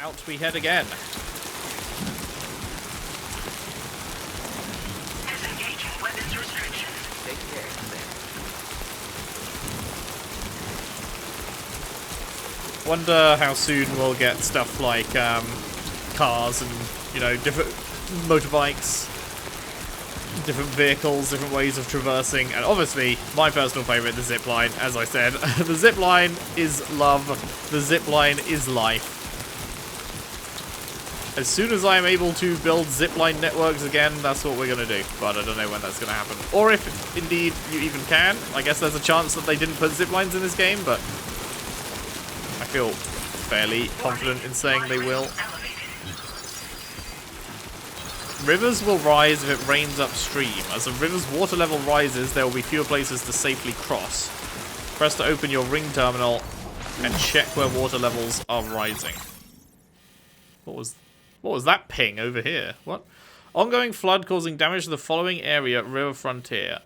out we head again. Disengaging weapons restrictions. Take care. Wonder how soon we'll get stuff like cars and, you know, different motorbikes, different vehicles, different ways of traversing, and obviously my personal favourite, the zipline. As I said, the zipline is love. The zipline is life. As soon as I am able to build zipline networks again, that's what we're going to do. But I don't know when that's going to happen. Or if indeed you even can. I guess there's a chance that they didn't put ziplines in this game, but I feel fairly confident in saying they will. Rivers will rise if it rains upstream. As the river's water level rises, there will be fewer places to safely cross. Press to open your ring terminal and check where water levels are rising. What was that ping over here? What? Ongoing flood causing damage to the following area, river frontier.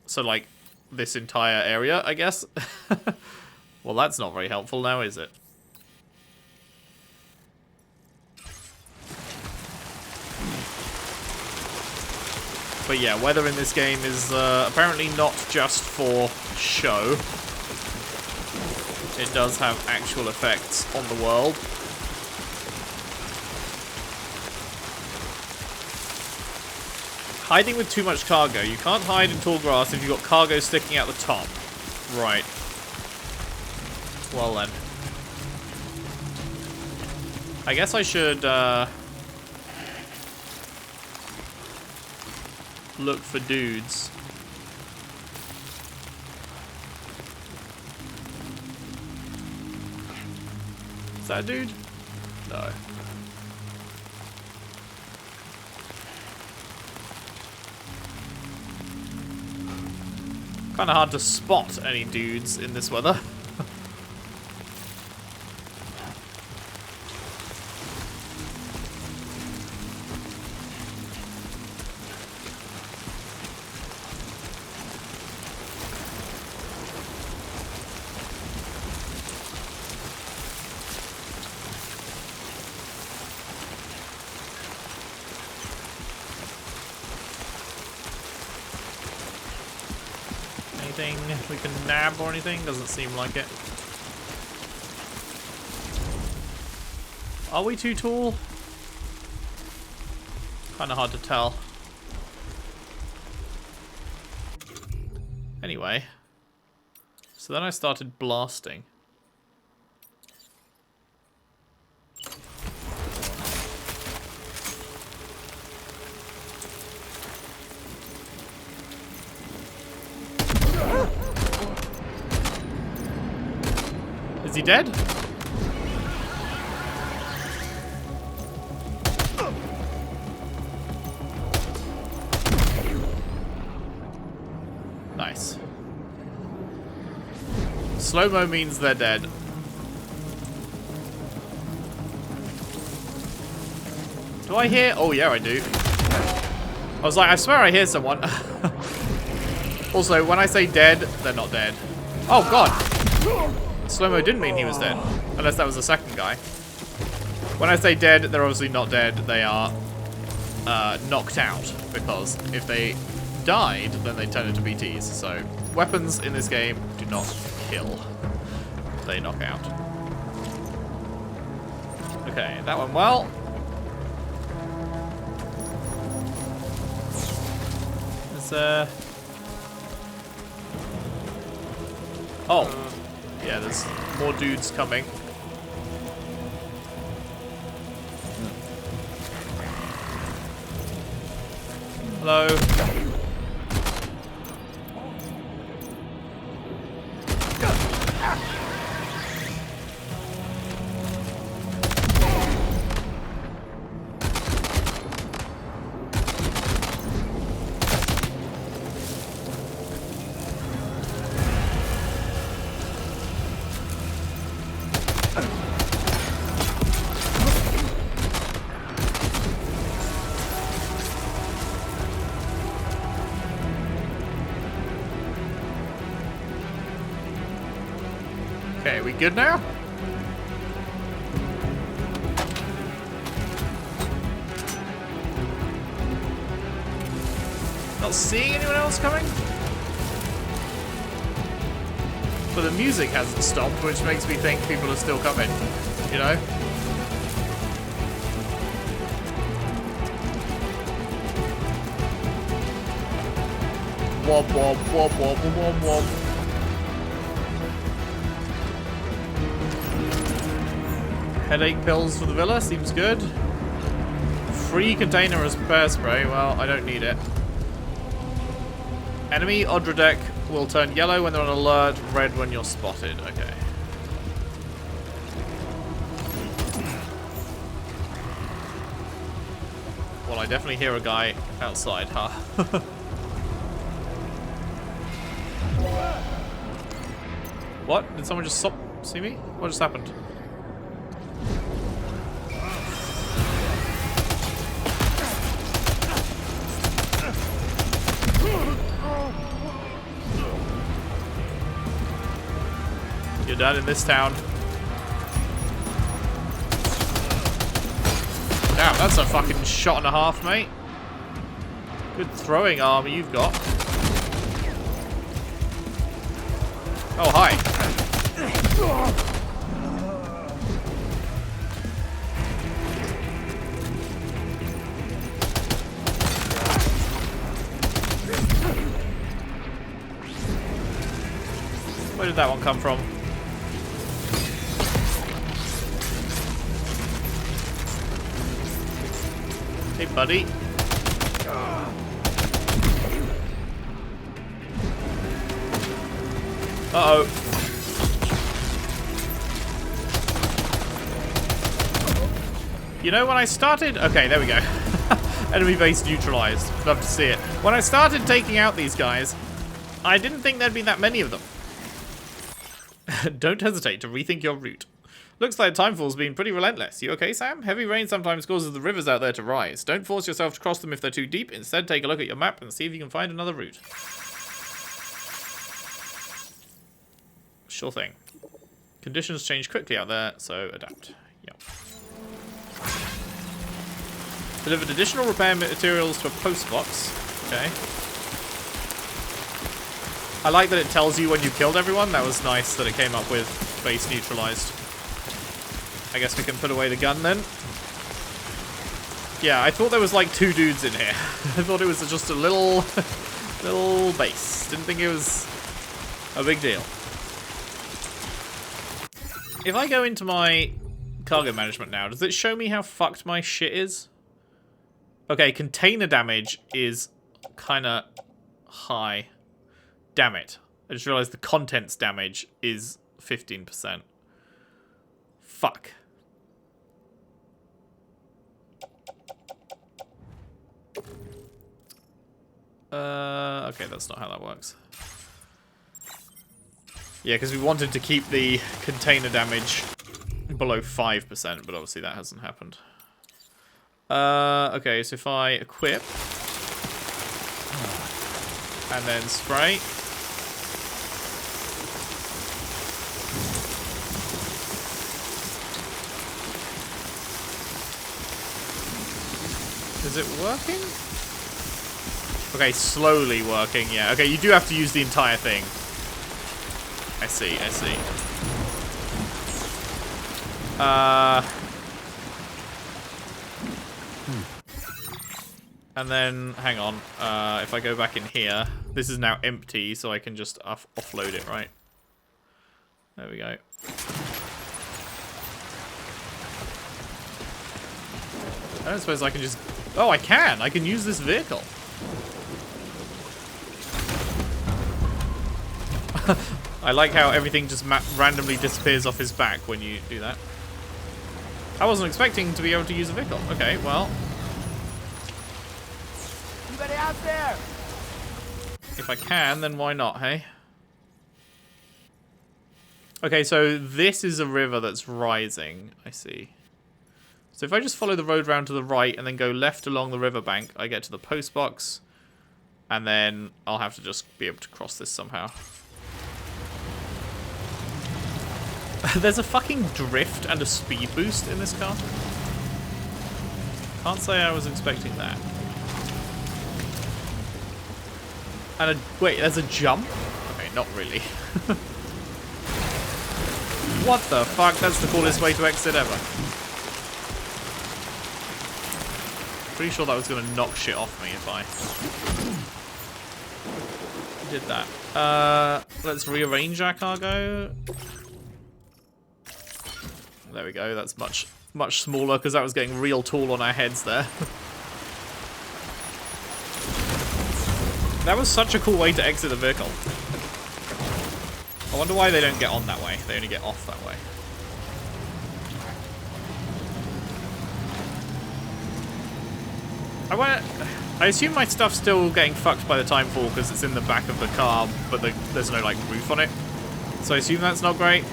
So, like, this entire area, I guess? Well, that's not very helpful now, is it? But yeah, weather in this game is apparently not just for show. It does have actual effects on the world. Hiding with too much cargo. You can't hide in tall grass if you've got cargo sticking out the top. Right. Well then. I guess I should look for dudes. Is that a dude? No. Kind of hard to spot any dudes in this weather. We can nab or anything? Doesn't seem like it. Are we too tall? Kind of hard to tell. Anyway. So then I started blasting. Is he dead? Nice. Slow-mo means they're dead. Do I hear? Oh yeah, I do. I was like, I swear I hear someone. Also, when I say dead, they're not dead. Oh god! Slow-mo didn't mean he was dead. Unless that was the second guy. When I say dead, they're obviously not dead. They are knocked out. Because if they died, then they turn into BTs. So, weapons in this game do not kill. They knock out. Okay, that went well. There's oh. Yeah, there's more dudes coming. Hello. Okay, we good now? Not seeing anyone else coming? But the music hasn't stopped, which makes me think people are still coming. You know? Wob wob wob wob wob wob. Headache pills for the villa, seems good. Free container as bear spray, well, I don't need it. Enemy Odradek will turn yellow when they're on alert, red when you're spotted. Okay. Well, I definitely hear a guy outside, huh? What? Did someone just stop? See me? What just happened? You're done in this town. Damn, that's a fucking shot and a half, mate. Good throwing armor you've got. Oh, hi. Where did that one come from? Hey, buddy. Uh-oh. You know, when I started... Okay, there we go. Enemy base neutralized. Love to see it. When I started taking out these guys, I didn't think there'd be that many of them. Don't hesitate to rethink your route. Looks like Timefall's been pretty relentless. You okay, Sam? Heavy rain sometimes causes the rivers out there to rise. Don't force yourself to cross them if they're too deep. Instead, take a look at your map and see if you can find another route. Sure thing. Conditions change quickly out there, so adapt. Yep. Delivered additional repair materials to a post box. Okay. I like that it tells you when you killed everyone. That was nice that it came up with base neutralized. I guess we can put away the gun then. Yeah, I thought there was like 2 dudes in here. I thought it was just a little base. Didn't think it was a big deal. If I go into my cargo management now, does it show me how fucked my shit is? Okay, container damage is kind of high. Damn it. I just realized the contents damage is 15%. Fuck. Okay, that's not how that works. Yeah, because we wanted to keep the container damage below 5%, but obviously that hasn't happened. Okay, so if I equip and then spray. Is it working? Okay, slowly working, yeah. Okay, you do have to use the entire thing. I see, I see. And then, hang on. If I go back in here, this is now empty, so I can just offload it, right? There we go. I don't suppose I can just... Oh, I can! I can use this vehicle. I like how everything just randomly disappears off his back when you do that. I wasn't expecting to be able to use a vehicle. Okay, well... Anybody out there? If I can, then why not, hey? Okay, so this is a river that's rising. I see. So if I just follow the road round to the right and then go left along the riverbank, I get to the post box. And then I'll have to just be able to cross this somehow. There's a fucking drift and a speed boost in this car. Can't say I was expecting that. And wait, there's a jump? Okay, not really. What the fuck? That's the coolest way to exit ever. Pretty sure that was going to knock shit off me if I did that. Let's rearrange our cargo. There we go. That's much smaller because that was getting real tall on our heads there. That was such a cool way to exit the vehicle. I wonder why they don't get on that way. They only get off that way. I assume my stuff's still getting fucked by the timefall because it's in the back of the car, but there's no like roof on it. So I assume that's not great.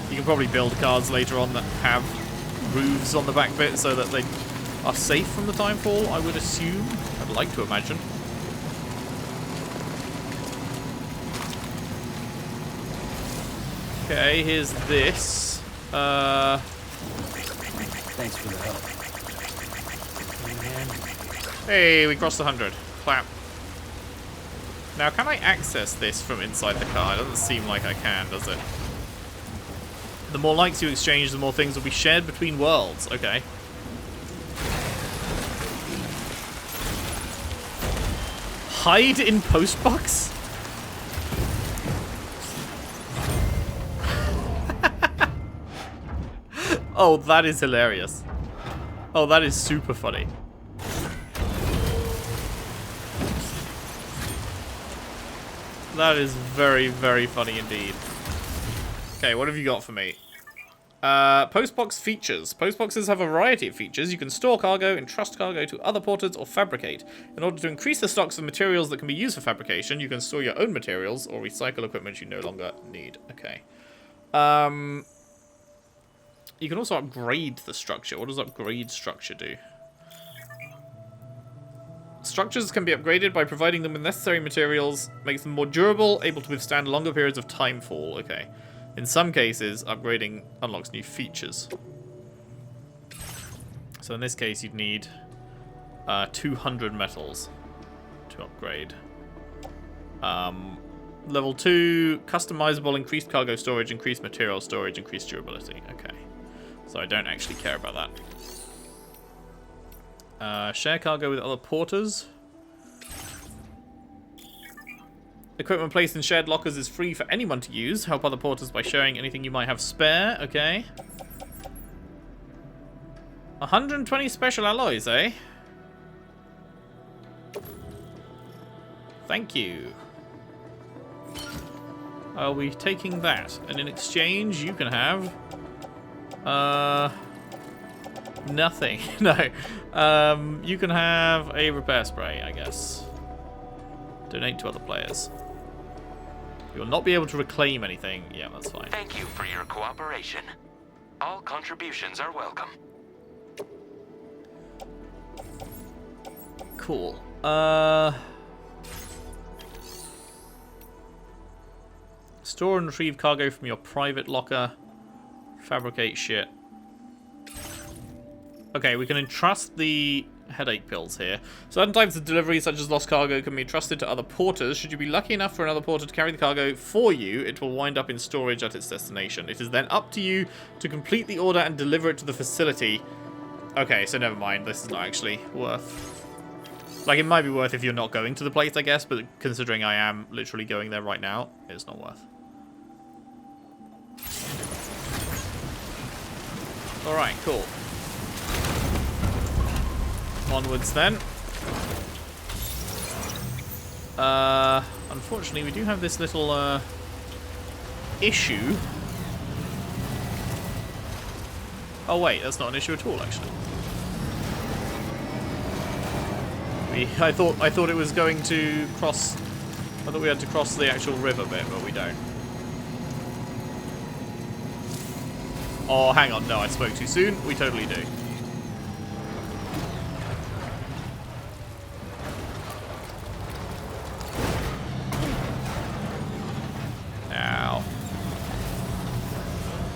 You can probably build cars later on that have roofs on the back bit so that they are safe from the timefall, I would assume. I'd like to imagine. Okay, here's this. Thanks for the help. Hey, we crossed the 100. Clap. Now, can I access this from inside the car? It doesn't seem like I can, does it? The more likes you exchange, the more things will be shared between worlds. Okay. Hide in postbox? Oh, that is hilarious. Oh, that is super funny. That is very, very funny indeed. Okay, what have you got for me? Postbox features. Postboxes have a variety of features. You can store cargo, entrust cargo to other porters, or fabricate. In order to increase the stocks of materials that can be used for fabrication, you can store your own materials or recycle equipment you no longer need. Okay. You can also upgrade the structure. What does upgrade structure do? Structures can be upgraded by providing them with necessary materials, makes them more durable, able to withstand longer periods of timefall. Okay. In some cases, upgrading unlocks new features. So in this case, you'd need 200 metals to upgrade. Level 2, customizable, increased cargo storage, increased material storage, increased durability. Okay. So I don't actually care about that. Share cargo with other porters. Equipment placed in shared lockers is free for anyone to use. Help other porters by sharing anything you might have spare. Okay. 120 special alloys, eh? Thank you. I'll be taking that. And in exchange, you can have... nothing. No. You can have a repair spray, I guess. Donate to other players. You'll not be able to reclaim anything. Yeah, that's fine. Thank you for your cooperation. All contributions are welcome. Cool. Store and retrieve cargo from your private locker. Fabricate shit. Okay, we can entrust the headache pills here. Certain types of delivery, such as lost cargo, can be entrusted to other porters. Should you be lucky enough for another porter to carry the cargo for you, it will wind up in storage at its destination. It is then up to you to complete the order and deliver it to the facility. Okay, so never mind. This is not actually worth... Like, it might be worth if you're not going to the place, I guess, but considering I am literally going there right now, it's not worth. Alright, cool. Onwards then. Unfortunately, we do have this little issue. Oh wait, that's not an issue at all, actually. I thought it was going to cross. I thought we had to cross the actual river bit, but we don't. Oh, hang on, no, I spoke too soon. We totally do. Now,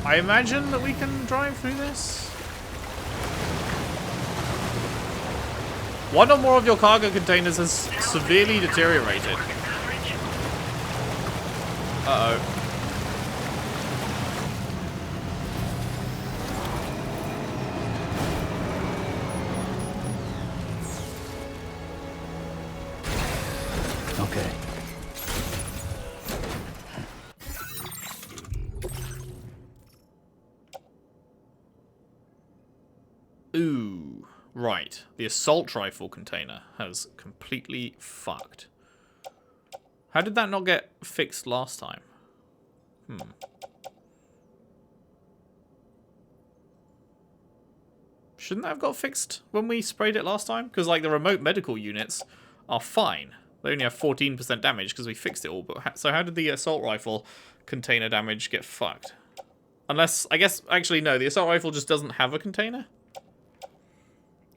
I imagine that we can drive through this. One or more of your cargo containers has severely deteriorated. Uh-oh. Okay. Ooh, right. The assault rifle container has completely fucked. How did that not get fixed last time? Shouldn't that have got fixed when we sprayed it last time? Because, like, the remote medical units are fine. They only have 14% damage because we fixed it all. But so how did the assault rifle container damage get fucked? Unless, I guess, actually, no. The assault rifle just doesn't have a container.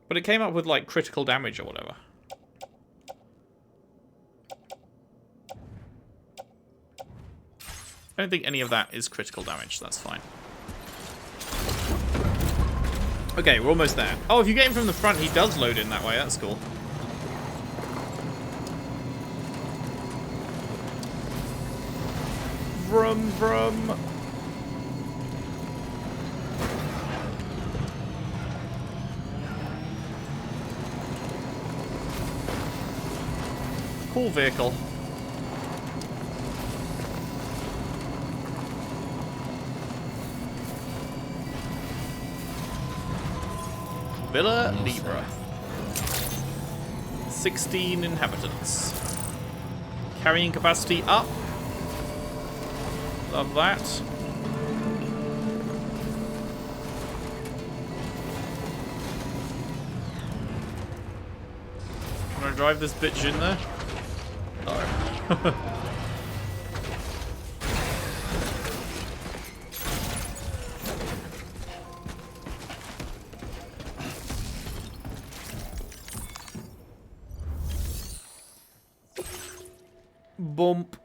But it came up with, like, critical damage or whatever. I don't think any of that is critical damage. That's fine. Okay, we're almost there. Oh, if you get him from the front, he does load in that way. That's cool. Vroom, vroom. Cool vehicle. Villa Libre. 16 inhabitants. Carrying capacity up. Love that. Can I drive this bitch in there? Oh. Bump.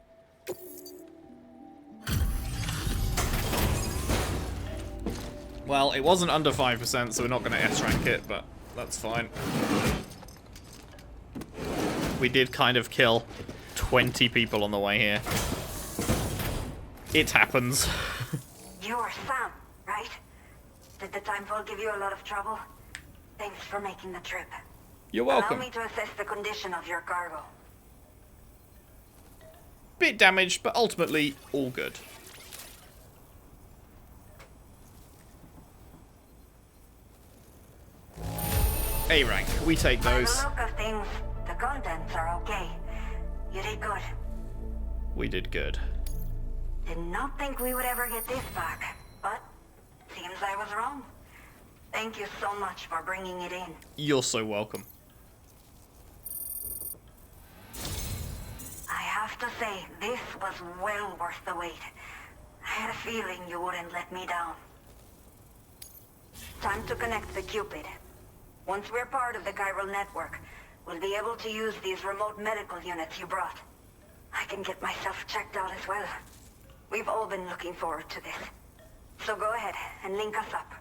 Well, it wasn't under 5%, so we're not going to S-rank it, but that's fine. We did kind of kill 20 people on the way here. It happens. You're Sam, right? Did the timefall give you a lot of trouble? Thanks for making the trip. You're welcome. Allow me to assess the condition of your cargo. Bit damaged, but ultimately all good. A rank, we take those. By the look of things, the contents are okay. You did good. We did good. Did not think we would ever get this back, but seems I was wrong. Thank you so much for bringing it in. You're so welcome. I have to say, this was well worth the wait. I had a feeling you wouldn't let me down. Time to connect the Cupid. Once we're part of the chiral network, we'll be able to use these remote medical units you brought. I can get myself checked out as well. We've all been looking forward to this. So go ahead and link us up.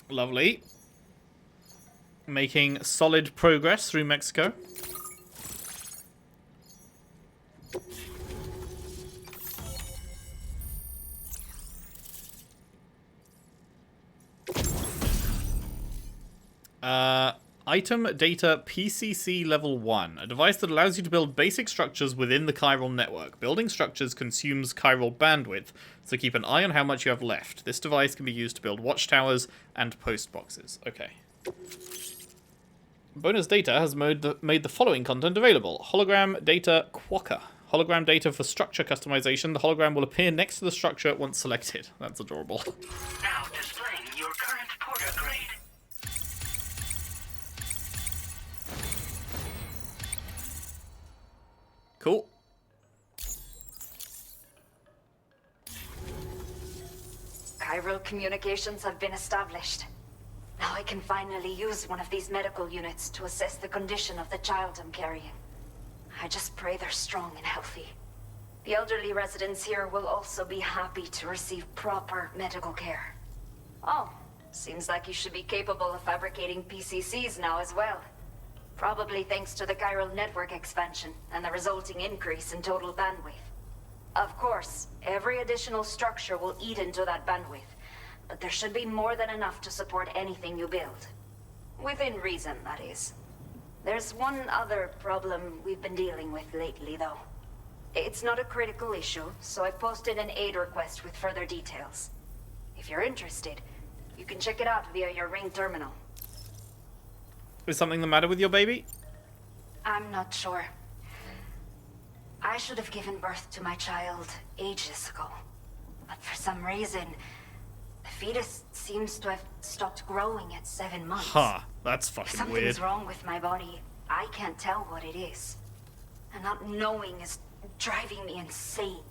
Lovely. Making solid progress through Mexico. Item data PCC level 1. A device that allows you to build basic structures within the chiral network. Building structures consumes chiral bandwidth, so keep an eye on how much you have left. This device can be used to build watchtowers and post boxes. Okay. Bonus data has made the following content available. Hologram data Quokka. Hologram data for structure customization. The hologram will appear next to the structure once selected. That's adorable. Now displaying your current porter grade. Cool. Chiral communications have been established. Now I can finally use one of these medical units to assess the condition of the child I'm carrying. I just pray they're strong and healthy. The elderly residents here will also be happy to receive proper medical care. Oh, seems like you should be capable of fabricating PCCs now as well. Probably thanks to the chiral network expansion and the resulting increase in total bandwidth. Of course, every additional structure will eat into that bandwidth, but there should be more than enough to support anything you build. Within reason, that is. There's one other problem we've been dealing with lately, though. It's not a critical issue, so I've posted an aid request with further details. If you're interested, you can check it out via your Ring terminal. Is something the matter with your baby? I'm not sure. I should have given birth to my child ages ago. But for some reason, the fetus seems to have stopped growing at 7 months. Huh, that's fucking Something's weird. wrong with my body. I can't tell what it is. And not knowing is driving me insane.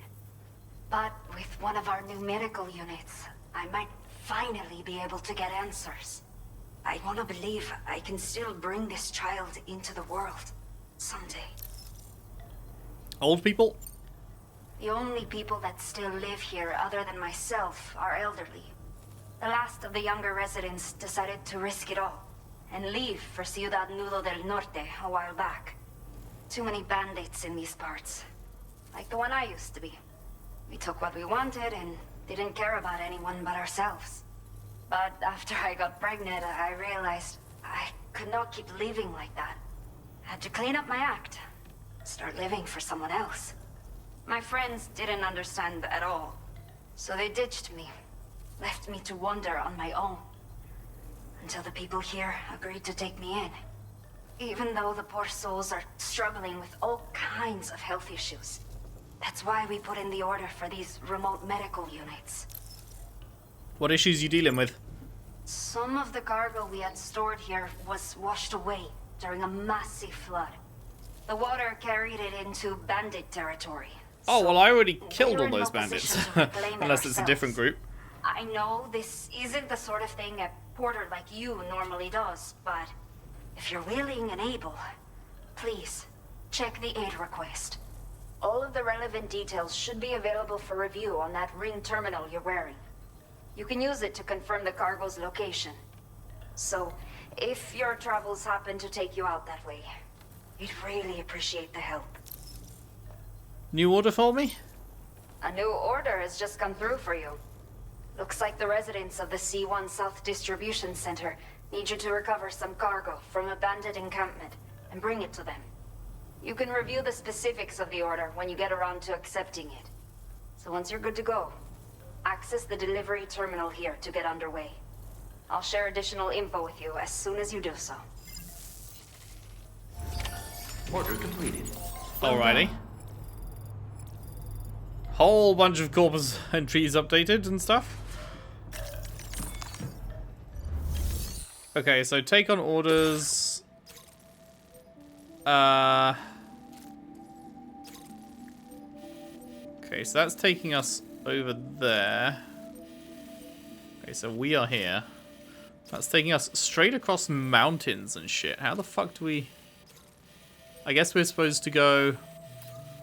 But with one of our new medical units, I might finally be able to get answers. I want to believe I can still bring this child into the world someday. Old people? The only people that still live here other than myself are elderly. The last of the younger residents decided to risk it all and leave for Ciudad Nudo del Norte a while back. Too many bandits in these parts. Like the one I used to be. We took what we wanted and didn't care about anyone but ourselves. But after I got pregnant, I realized I could not keep living like that. Had to clean up my act. Start living for someone else. My friends didn't understand at all. So they ditched me. Left me to wander on my own. Until the people here agreed to take me in. Even though the poor souls are struggling with all kinds of health issues. That's why we put in the order for these remote medical units. What issues you dealing with? Some of the cargo we had stored here was washed away during a massive flood. The water carried it into bandit territory. Oh, well, I already killed all we're in those no bandits. position to reclaim it Unless it's a different ourselves. group. I know this isn't the sort of thing a porter like you normally does, but if you're willing and able, please, check the aid request. All of the relevant details should be available for review on that Ring terminal you're wearing. You can use it to confirm the cargo's location. So, if your travels happen to take you out that way, we'd really appreciate the help. New order for me? A new order has just come through for you. Looks like the residents of the C1 South Distribution Center need you to recover some cargo from a bandit encampment and bring it to them. You can review the specifics of the order when you get around to accepting it. So once you're good to go, access the delivery terminal here to get underway. I'll share additional info with you as soon as you do so. Order completed. Alrighty. Whole bunch of corpus entries updated and stuff. Okay, so take on orders. Okay, so that's taking us over there. Okay, so we are here. That's taking us straight across mountains and shit. How the fuck do we... I guess we're supposed to go...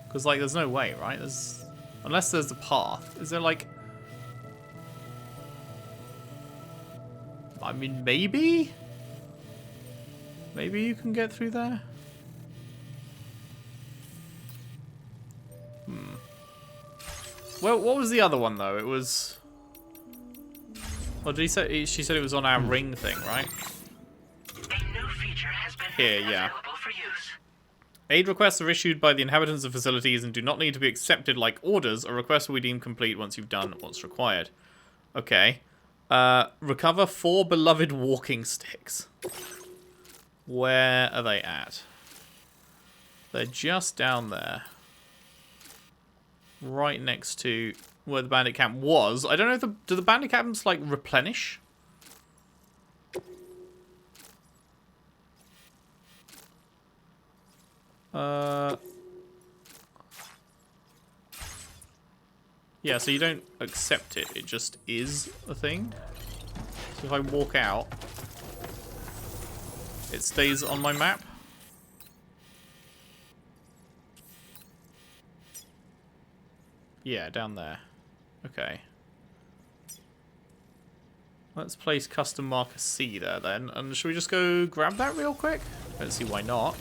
Because, like, there's no way, right? There's... Unless there's a path. Is there, like... I mean, maybe? Maybe you can get through there? Well, what was the other one, though? It was... Well, did he say... She said it was on our ring thing, right? A new feature has been Here, made yeah. available for use. Aid requests are issued by the inhabitants of facilities and do not need to be accepted like orders. A request will be deemed complete once you've done what's required. Okay. Recover 4 beloved walking sticks. Where are they at? They're just down there. Right next to where the bandit camp was. I don't know if do the bandit camps, like, replenish? Yeah, so you don't accept it, it just is a thing. So if I walk out, it stays on my map. Yeah, down there. Okay. Let's place custom marker C there then. And should we just go grab that real quick? I don't see why not.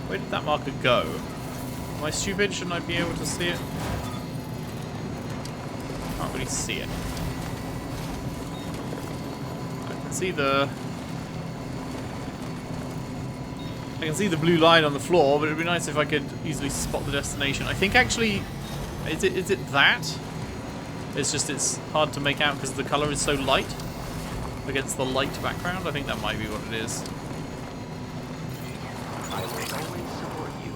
Where did that marker go? Am I stupid? Shouldn't I be able to see it? Can't really see it. I can see the blue line on the floor, but it'd be nice if I could easily spot the destination. I think actually, is it that? It's just it's hard to make out because the color is so light against the light background. I think that might be what it is. I will always support you.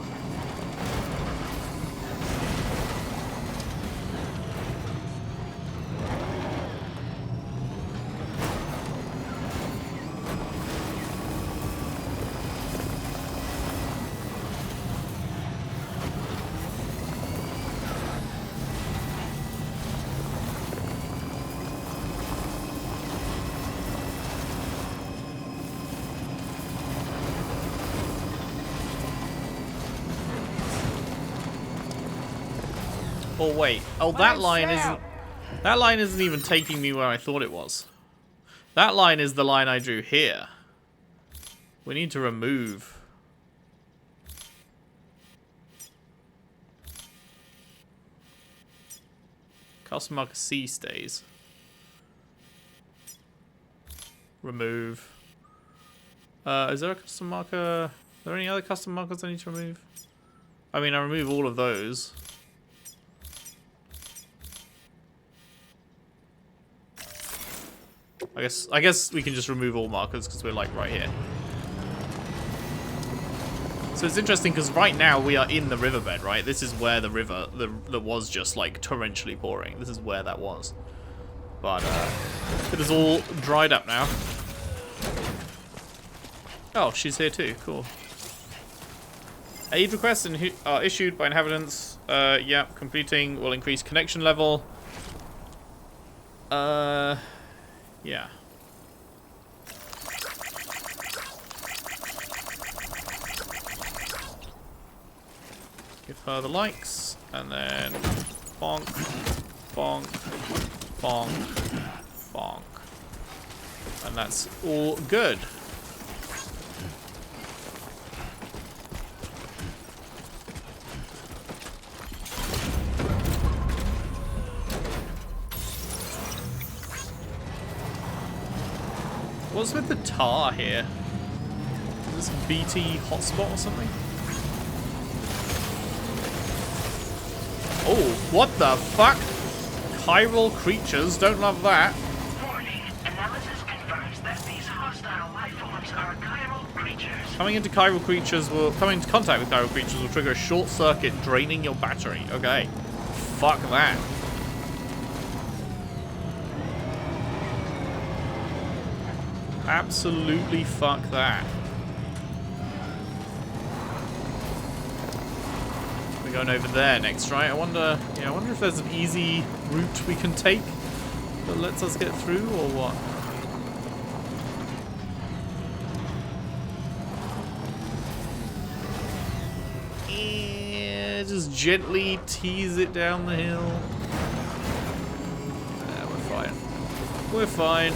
Oh wait. Oh, that line isn't even taking me where I thought it was. That line is the line I drew here. We need to remove. Custom marker C stays. Remove. Is there a custom marker? Are there any other custom markers I need to remove? I mean, I remove all of those. I guess we can just remove all markers because we're like right here. So it's interesting because right now we are in the riverbed, right? This is where the river that was just like torrentially pouring. This is where that was. But it is all dried up now. Oh, she's here too. Cool. Aid requests are issued by inhabitants. Yeah, completing will increase connection level. Yeah. Give her the likes, and then bonk, bonk, bonk, bonk. And that's all good. What's with the tar here? Is this a BT hotspot or something? Oh, what the fuck? Chiral creatures, don't love that. Warning. Analysis confirms that these hostile life forms are chiral creatures. Coming into contact with chiral creatures will trigger a short circuit, draining your battery. Okay. Fuck that. Absolutely fuck that. We're going over there next, right? I wonder if there's an easy route we can take that lets us get through, or what? Yeah, just gently tease it down the hill. Yeah, we're fine. We're fine.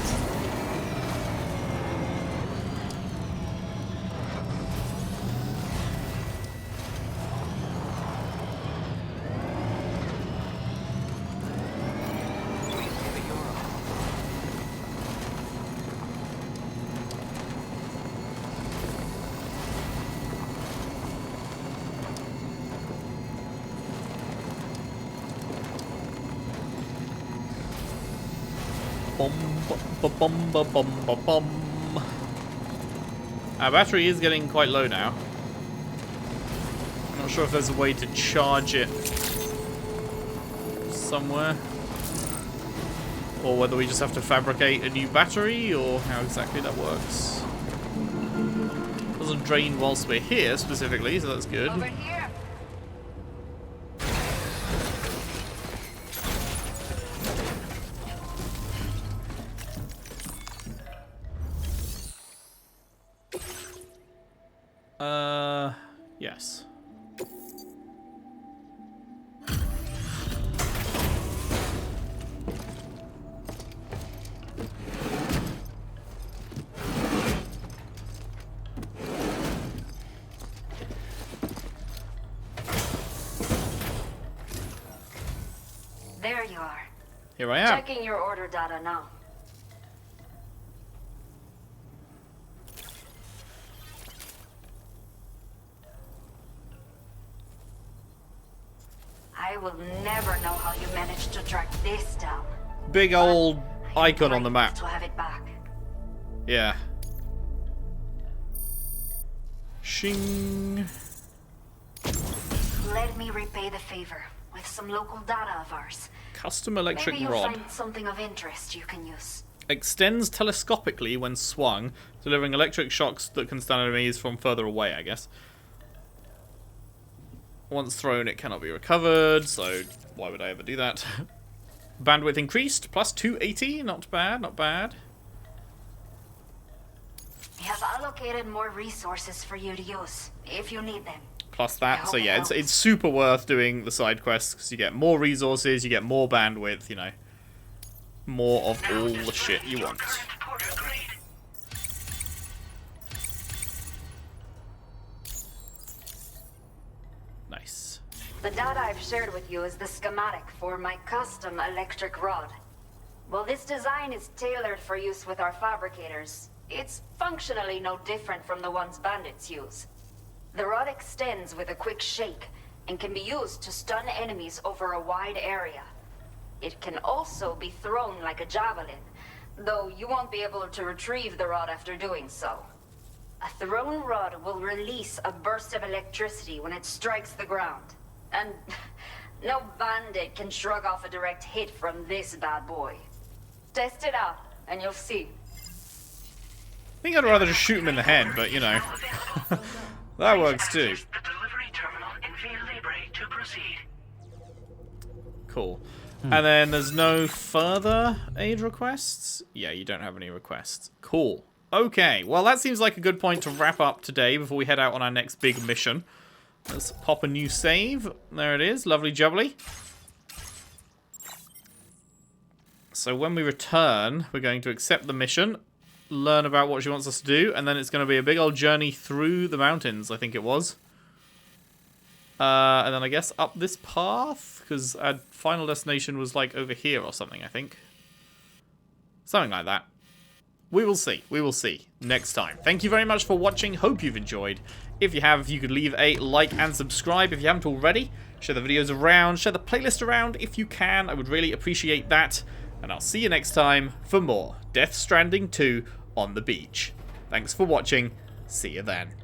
Our battery is getting quite low now. I'm not sure if there's a way to charge it somewhere. Or whether we just have to fabricate a new battery, or how exactly that works. Doesn't drain whilst we're here, specifically, so that's good. Over here. Yes. There you are. Here I am. Checking your order data now. I will never know how you managed to track this down. Big old icon on the map. To have it back. Yeah. Shing. Let me repay the favor with some local data of ours. Custom electric Maybe you'll rod. find something of interest you can use. Extends telescopically when swung, delivering electric shocks that can stun enemies from further away, I guess. Once thrown, it cannot be recovered, so why would I ever do that? Bandwidth increased, plus 280, not bad, not bad. We have allocated more resources for you to use, if you need them. Plus that, so yeah, it's super worth doing the side quests, because you get more resources, you get more bandwidth, you know. More of all the shit you want. Nice. The data I've shared with you is the schematic for my custom electric rod. While this design is tailored for use with our fabricators, it's functionally no different from the ones bandits use. The rod extends with a quick shake and can be used to stun enemies over a wide area. It can also be thrown like a javelin, though you won't be able to retrieve the rod after doing so. A thrown rod will release a burst of electricity when it strikes the ground. And no bandit can shrug off a direct hit from this bad boy. Test it out, and you'll see. I think I'd rather just shoot him in the head, but you know. That works too. The delivery terminal in Via Libre to proceed. Cool. And then there's no further aid requests? Yeah, you don't have any requests. Cool. Okay, well that seems like a good point to wrap up today before we head out on our next big mission. Let's pop a new save. There it is. Lovely jubbly. So when we return, we're going to accept the mission, learn about what she wants us to do, and then it's going to be a big old journey through the mountains, I think it was. And then I guess up this path, because our final destination was like over here or something, I think. Something like that. We will see. We will see next time. Thank you very much for watching. Hope you've enjoyed. If you have, you could leave a like and subscribe if you haven't already. Share the videos around. Share the playlist around if you can. I would really appreciate that. And I'll see you next time for more Death Stranding 2 on the beach. Thanks for watching. See you then.